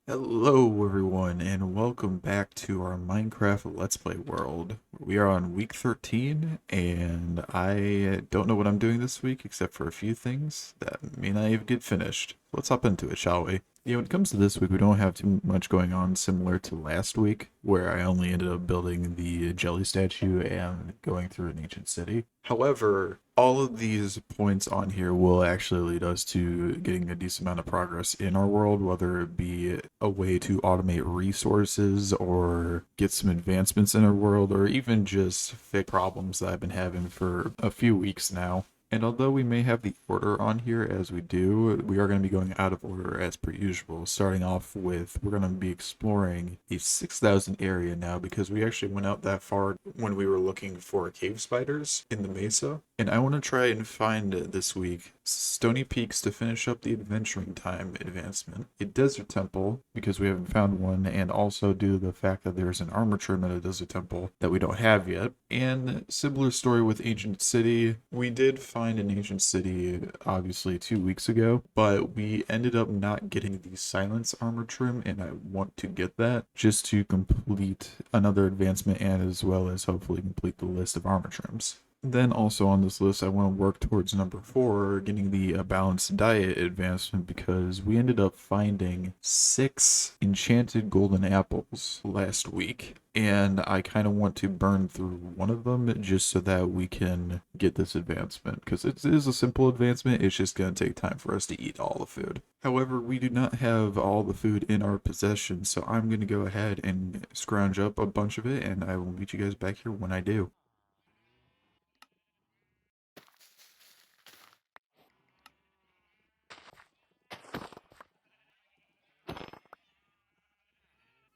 Hello everyone and welcome back to our Minecraft Let's Play world. We are on week 13 and I don't know what I'm doing this week except for a few things that may not even get finished. Let's hop into it, shall we? When it comes to this week, we don't have too much going on similar to last week, where I only ended up building the jelly statue and going through an ancient city. However, all of these points on here will actually lead us to getting a decent amount of progress in our world, whether it be a way to automate resources or get some advancements in our world, or even just fix problems that I've been having for a few weeks now. And although we may have the order on here as we do, we are going to be going out of order as per usual. Starting off with, we're going to be exploring a 6,000 area now because we actually went out that far when we were looking for cave spiders in the mesa. And I want to try and find this week Stony Peaks to finish up the adventuring time advancement, a desert temple because we haven't found one, and also due to the fact that there's an armor trim at a desert temple that we don't have yet. And similar story with Ancient City. We did find an Ancient City obviously 2 weeks ago, but we ended up not getting the silence armor trim, and I want to get that just to complete another advancement and as well as hopefully complete the list of armor trims. Then also on this list, I want to work towards number 4, getting the balanced diet advancement because we ended up finding 6 enchanted golden apples last week. And I kind of want to burn through one of them just so that we can get this advancement because it is a simple advancement. It's just going to take time for us to eat all the food. However, we do not have all the food in our possession, so I'm going to go ahead and scrounge up a bunch of it and I will meet you guys back here when I do.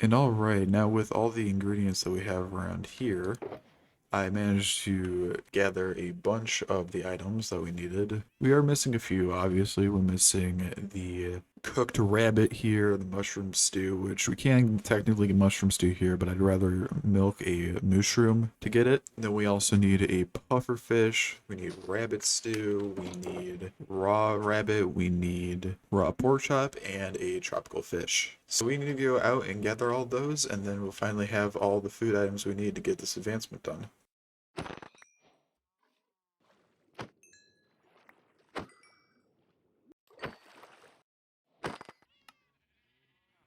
And all right, now with all the ingredients that we have around here, I managed to gather a bunch of the items that we needed. We are missing a few, obviously. We're missing the cooked rabbit here, the mushroom stew, which we can technically get mushroom stew here, but I'd rather milk a mushroom to get it. Then we also need a puffer fish, we need rabbit stew, we need raw rabbit, we need raw pork chop, and a tropical fish. So we need to go out and gather all those, and then we'll finally have all the food items we need to get this advancement done.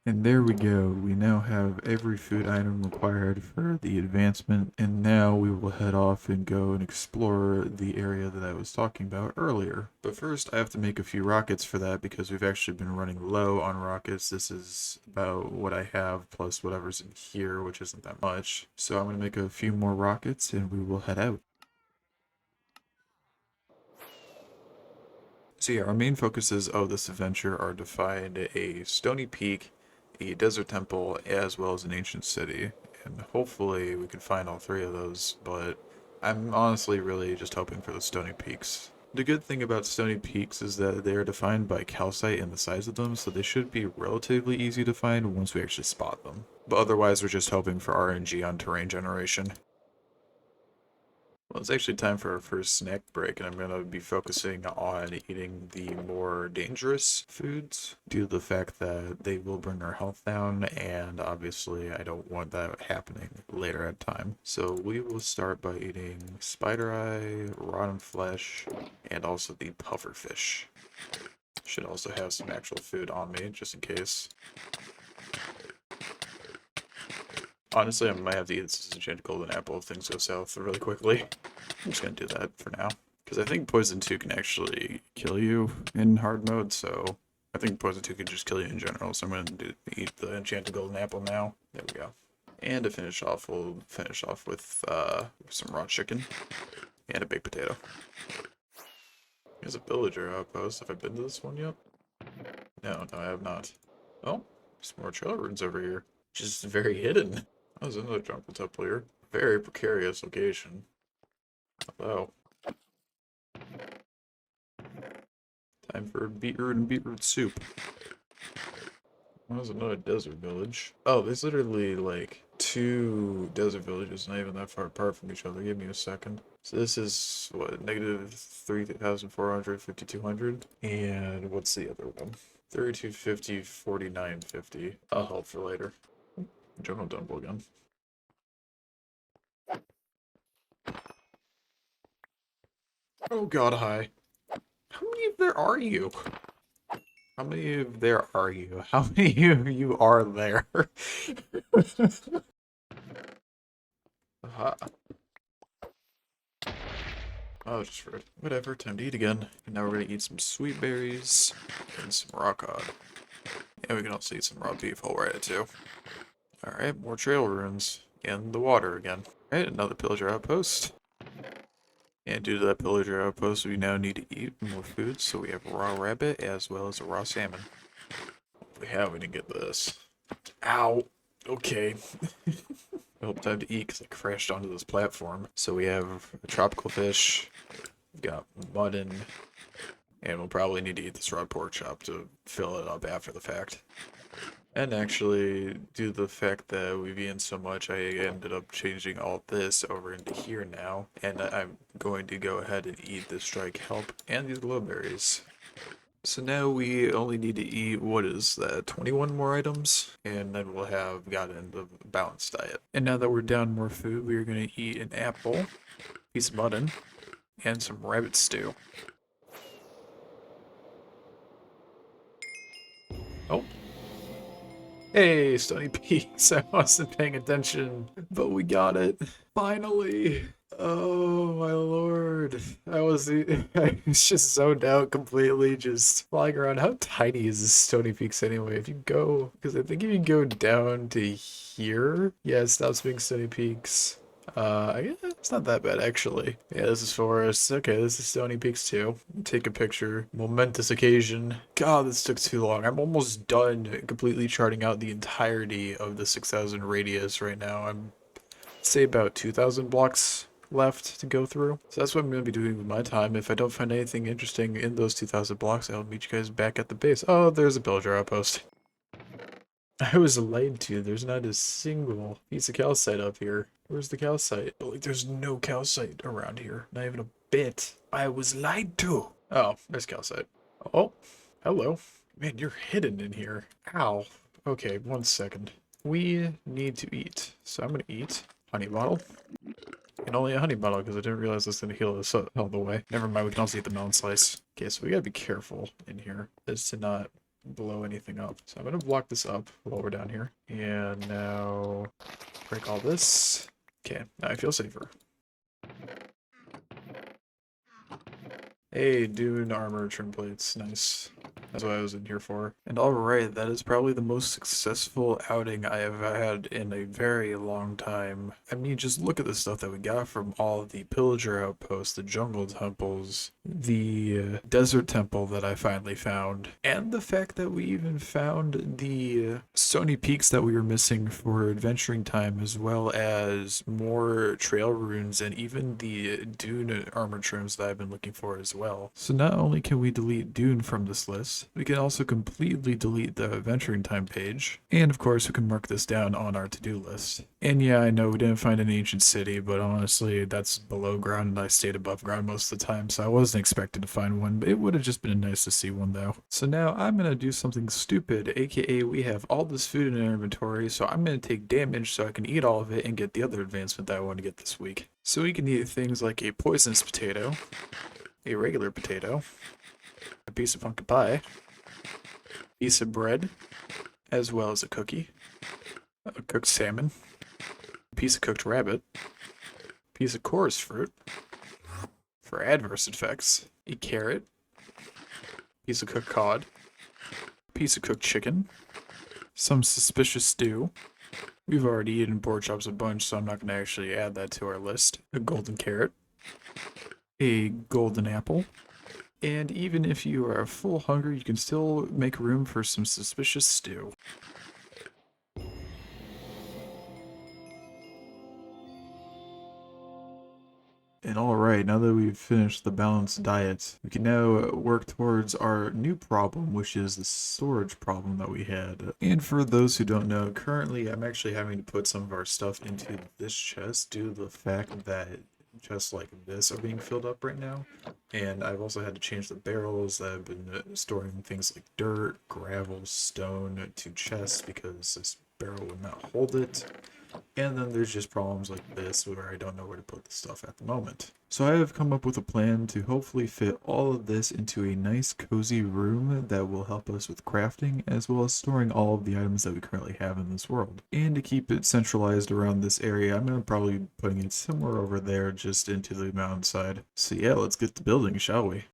And there we go. We now have every food item required for the advancement. And now we will head off and go and explore the area that I was talking about earlier. But first, I have to make a few rockets for that because we've actually been running low on rockets. This is about what I have plus whatever's in here, which isn't that much. So I'm going to make a few more rockets and we will head out. So yeah, our main focuses of this adventure are to find a stony peak, a desert temple, as well as an ancient city. And hopefully we can find all three of those, but I'm honestly really just hoping for the stony peaks. The good thing about stony peaks is that they are defined by calcite and the size of them, so they should be relatively easy to find once we actually spot them. But otherwise, we're just hoping for RNG on terrain generation. Well, it's actually time for our first snack break, and I'm going to be focusing on eating the more dangerous foods due to the fact that they will bring our health down, and obviously I don't want that happening later at time. So we will start by eating spider eye, rotten flesh, and also the puffer fish. Should also have some actual food on me, just in case. Honestly, I might have to eat this enchanted golden apple if things go south really quickly. I'm just gonna do that for now. Because I think Poison 2 can actually kill you in hard mode, so I think Poison 2 can just kill you in general, so I'm gonna eat the enchanted golden apple now. There we go. And to finish off, we'll finish off with some raw chicken and a baked potato. There's a villager outpost. Have I been to this one yet? No, I have not. Oh, some more trailer ruins over here. Just very hidden. Oh, there's another jungle temple here. Very precarious location. Hello. Time for beetroot and beetroot soup. There's another desert village. Oh, there's literally like 2 desert villages not even that far apart from each other. Give me a second. So this is what, negative 3,400, 5,200? And what's the other one? 3250, 4950. I'll help for later. Jungle Dumble again. Oh god, hi. How many of there are you? How many of there are you? How many of you are there? Aha. Oh, just rude. Whatever, time to eat again. And now we're gonna eat some sweet berries and some raw cod. And we can also eat some raw beef while we're at it too. Alright, more trail ruins. And the water again. Alright, another pillager outpost. And due to that pillager outpost, we now need to eat more food, so we have raw rabbit as well as a raw salmon. We didn't get this. Ow! Okay. I hope time to eat because I crashed onto this platform. So we have a tropical fish, we've got mutton, and we'll probably need to eat this raw pork chop to fill it up after the fact. And actually, due to the fact that we've eaten so much, I ended up changing all this over into here now. And I'm going to go ahead and eat this dry kelp and these glowberries. So now we only need to eat, what is that, 21 more items? And then we'll have gotten the balanced diet. And now that we're down more food, we are going to eat an apple, piece of mutton, and some rabbit stew. Oh. Hey, Stony Peaks, I wasn't paying attention, but we got it. Finally. Oh my lord. I was just zoned out completely, just flying around. How tiny is this Stony Peaks anyway? If you go, because I think if you go down to here, yeah, it stops being Stony Peaks. Yeah, it's not that bad actually. Yeah, this is Forest. Okay, this is Stony Peaks too. Take a picture. Momentous occasion. God, this took too long. I'm almost done completely charting out the entirety of the 6,000 radius right now. I'm, say, about 2,000 blocks left to go through. So that's what I'm going to be doing with my time. If I don't find anything interesting in those 2,000 blocks, I'll meet you guys back at the base. Oh, there's a pillager outpost. I was lied to. There's not a single piece of calcite up here. Where's the calcite? But like, there's no calcite around here. Not even a bit. I was lied to. Oh, there's calcite. Oh, hello. Man, you're hidden in here. Ow. Okay, 1 second. We need to eat. So I'm gonna eat honey bottle. And only a honey bottle because I didn't realize this was gonna heal us all the way. Never mind, we can also eat the melon slice. Okay, so we gotta be careful in here as to not blow anything up. So I'm gonna block this up while we're down here. And now break all this. Okay, now I feel safer. Hey, dune armor trim plates, nice. That's what I was in here for. And alright, that is probably the most successful outing I have had in a very long time. I mean, just look at the stuff that we got from all of the pillager outposts, the jungle temples, the desert temple that I finally found, and the fact that we even found the Stony Peaks that we were missing for adventuring time, as well as more trail runes and even the dune armor trims that I've been looking for as well. So not only can we delete dune from this list, we can also completely delete the adventuring time page, and of course we can mark this down on our to-do list. And yeah, I know we didn't find an ancient city, but honestly that's below ground and I stayed above ground most of the time, so I wasn't expecting to find one, but it would have just been nice to see one though. So now I'm gonna do something stupid, aka we have all this food in our inventory, so I'm gonna take damage so I can eat all of it and get the other advancement that I want to get this week. So we can eat things like a poisonous potato, a regular potato, a piece of pumpkin pie, a piece of bread, as well as a cookie, a cooked salmon, a piece of cooked rabbit, a piece of chorus fruit for adverse effects, a carrot, a piece of cooked cod, a piece of cooked chicken, some suspicious stew. We've already eaten pork chops a bunch, so I'm not going to actually add that to our list. A golden carrot, a golden apple, and even if you are full hunger, you can still make room for some suspicious stew. And alright, now that we've finished the balanced diet, we can now work towards our new problem, which is the storage problem that we had. And for those who don't know, currently I'm actually having to put some of our stuff into this chest due to the fact that chests like this are being filled up right now. And I've also had to change the barrels that have been storing things like dirt, gravel, stone to chests because this barrel would not hold it. And then there's just problems like this where I don't know where to put the stuff at the moment. So I have come up with a plan to hopefully fit all of this into a nice cozy room that will help us with crafting as well as storing all of the items that we currently have in this world. And to keep it centralized around this area, I'm going to probably be putting it somewhere over there just into the mountainside. So yeah, let's get to building, shall we?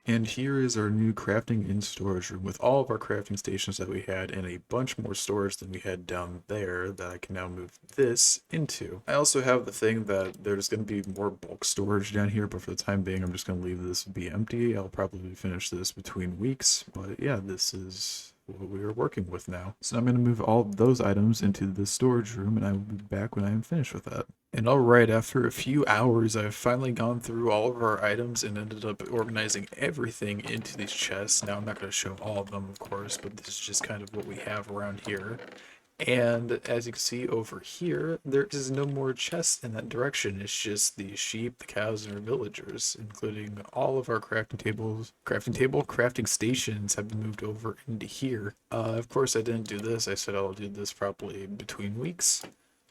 And here is our new crafting and storage room with all of our crafting stations that we had and a bunch more storage than we had down there that I can now move this into. I also have the thing that there's going to be more bulk storage down here, but for the time being, I'm just going to leave this be empty. I'll probably finish this between weeks, but yeah, this is what we are working with now. So I'm going to move all of those items into the storage room and I will be back when I am finished with that. And alright, after a few hours, I've finally gone through all of our items and ended up organizing everything into these chests. Now, I'm not going to show all of them, of course, but this is just kind of what we have around here. And as you can see over here, there is no more chests in that direction. It's just the sheep, the cows, and our villagers, including all of our crafting stations have been moved over into here. Of course, I didn't do this. I said I'll do this probably between weeks.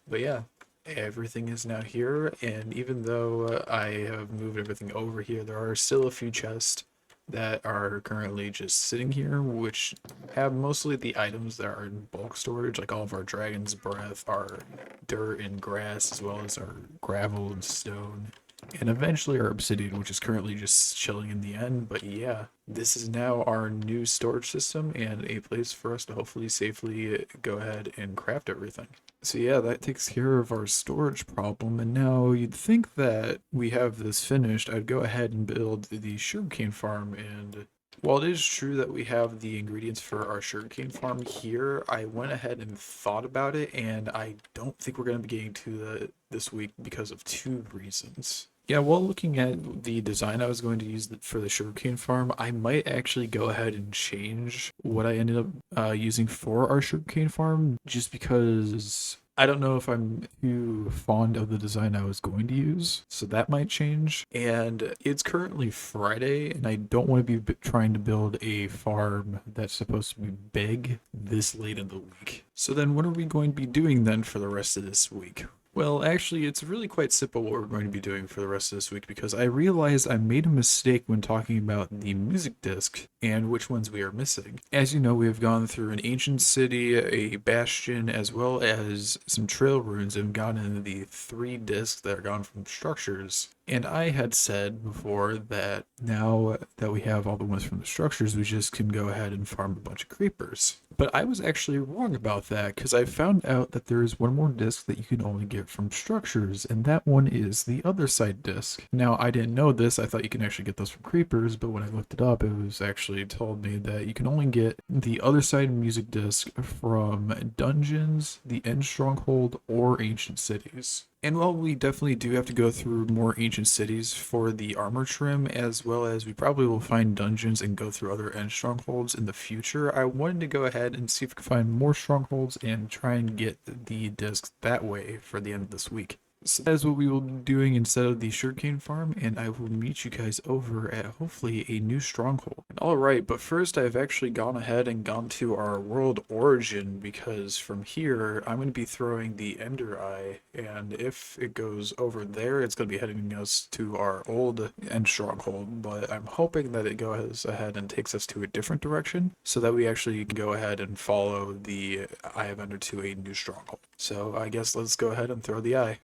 But yeah, everything is now here, and even though I have moved everything over here, there are still a few chests that are currently just sitting here, which have mostly the items that are in bulk storage, like all of our dragon's breath, our dirt and grass, as well as our gravel and stone, and eventually our obsidian, which is currently just chilling in the end. But yeah, this is now our new storage system and a place for us to hopefully safely go ahead and craft everything. So yeah, that takes care of our storage problem, and now you'd think that we have this finished, I'd go ahead and build the sugarcane farm, and while it is true that we have the ingredients for our sugarcane farm here, I went ahead and thought about it, and I don't think we're going to be getting to that this week because of two reasons. Yeah, while looking at the design I was going to use for the sugarcane farm, I might actually go ahead and change what I ended up using for our sugarcane farm, just because I don't know if I'm too fond of the design I was going to use, so that might change. And it's currently Friday, and I don't want to be trying to build a farm that's supposed to be big this late in the week. So then what are we going to be doing then for the rest of this week? Well, actually, it's really quite simple what we're going to be doing for the rest of this week because I realized I made a mistake when talking about the music disc and which ones we are missing. As you know, we have gone through an ancient city, a bastion, as well as some trail runes and gotten the 3 discs that are gone from structures. And I had said before that now that we have all the ones from the structures, we just can go ahead and farm a bunch of creepers. But I was actually wrong about that because I found out that there is one more disc that you can only get from structures, and that one is the other side disc. Now, I didn't know this. I thought you can actually get those from creepers, but when I looked it up, it was actually told me that you can only get the other side music disc from dungeons, the end stronghold, or ancient cities. And while we definitely do have to go through more ancient cities for the armor trim, as well as we probably will find dungeons and go through other end strongholds in the future, I wanted to go ahead and see if we can find more strongholds and try and get the discs that way for the end of this week. So that is what we will be doing instead of the sugarcane farm, and I will meet you guys over at hopefully a new stronghold. Alright, but first I've actually gone ahead and gone to our world origin, because from here I'm going to be throwing the Ender Eye, and if it goes over there, it's going to be heading us to our old end stronghold, but I'm hoping that it goes ahead and takes us to a different direction, so that we actually can go ahead and follow the Eye of Ender to a new stronghold. So I guess let's go ahead and throw the eye.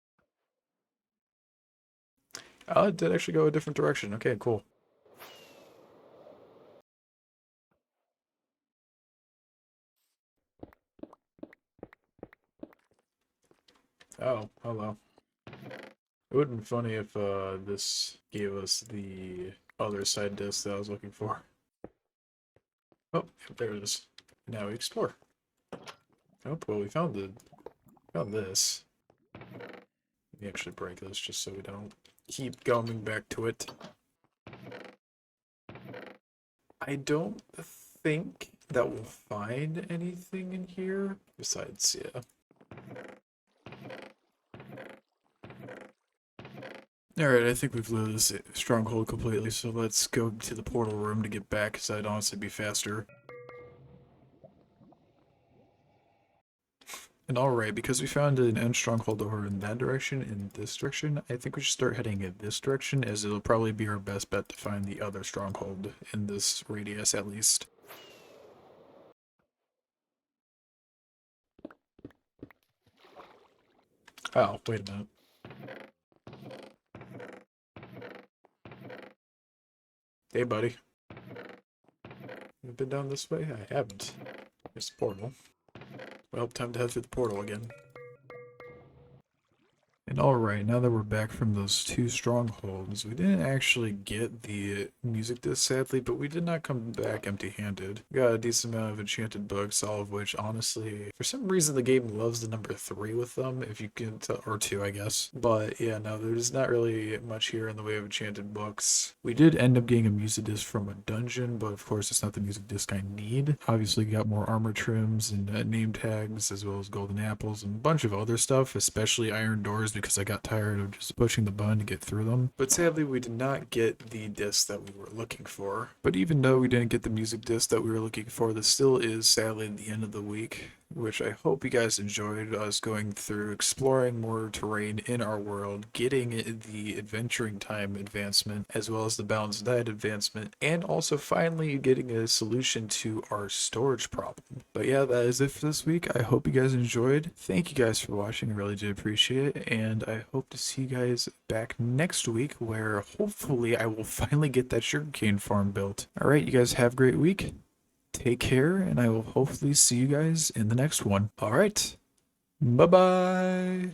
Oh, it did actually go a different direction. Okay, cool. Oh, hello. It would have been funny if this gave us the other side disc that I was looking for. Oh, there it is. Now we explore. Oh, well, we found this. Let me actually break this just so we don't keep going back to it. I don't think that we'll find anything in here besides, yeah. Alright, I think we've looted this stronghold completely, so let's go to the portal room to get back, because I'd honestly be faster. And alright, because we found an end stronghold over in that direction, in this direction, I think we should start heading in this direction, as it'll probably be our best bet to find the other stronghold in this radius, at least. Oh, wait a minute. Hey, buddy. You've been down this way? I haven't. There's the portal. Well, time to head through the portal again. And alright, now that we're back from those two strongholds, we didn't actually get the music disc, sadly, but we did not come back empty-handed. We got a decent amount of enchanted books, all of which, honestly, for some reason the game loves the number 3 with them, if you can tell, or 2, I guess. But yeah, no, there's not really much here in the way of enchanted books. We did end up getting a music disc from a dungeon, but of course it's not the music disc I need. Obviously got more armor trims and name tags, as well as golden apples and a bunch of other stuff, especially iron doors, because I got tired of just pushing the button to get through them. But sadly, we did not get the disc that we were looking for. But even though we didn't get the music disc that we were looking for, this still is sadly the end of the week, which I hope you guys enjoyed us going through, exploring more terrain in our world, getting the adventuring time advancement, as well as the balanced diet advancement, and also finally getting a solution to our storage problem. But yeah, that is it for this week. I hope you guys enjoyed. Thank you guys for watching. I really do appreciate it, and I hope to see you guys back next week, where hopefully I will finally get that sugarcane farm built. Alright, you guys have a great week. Take care, and I will hopefully see you guys in the next one. Alright, bye-bye!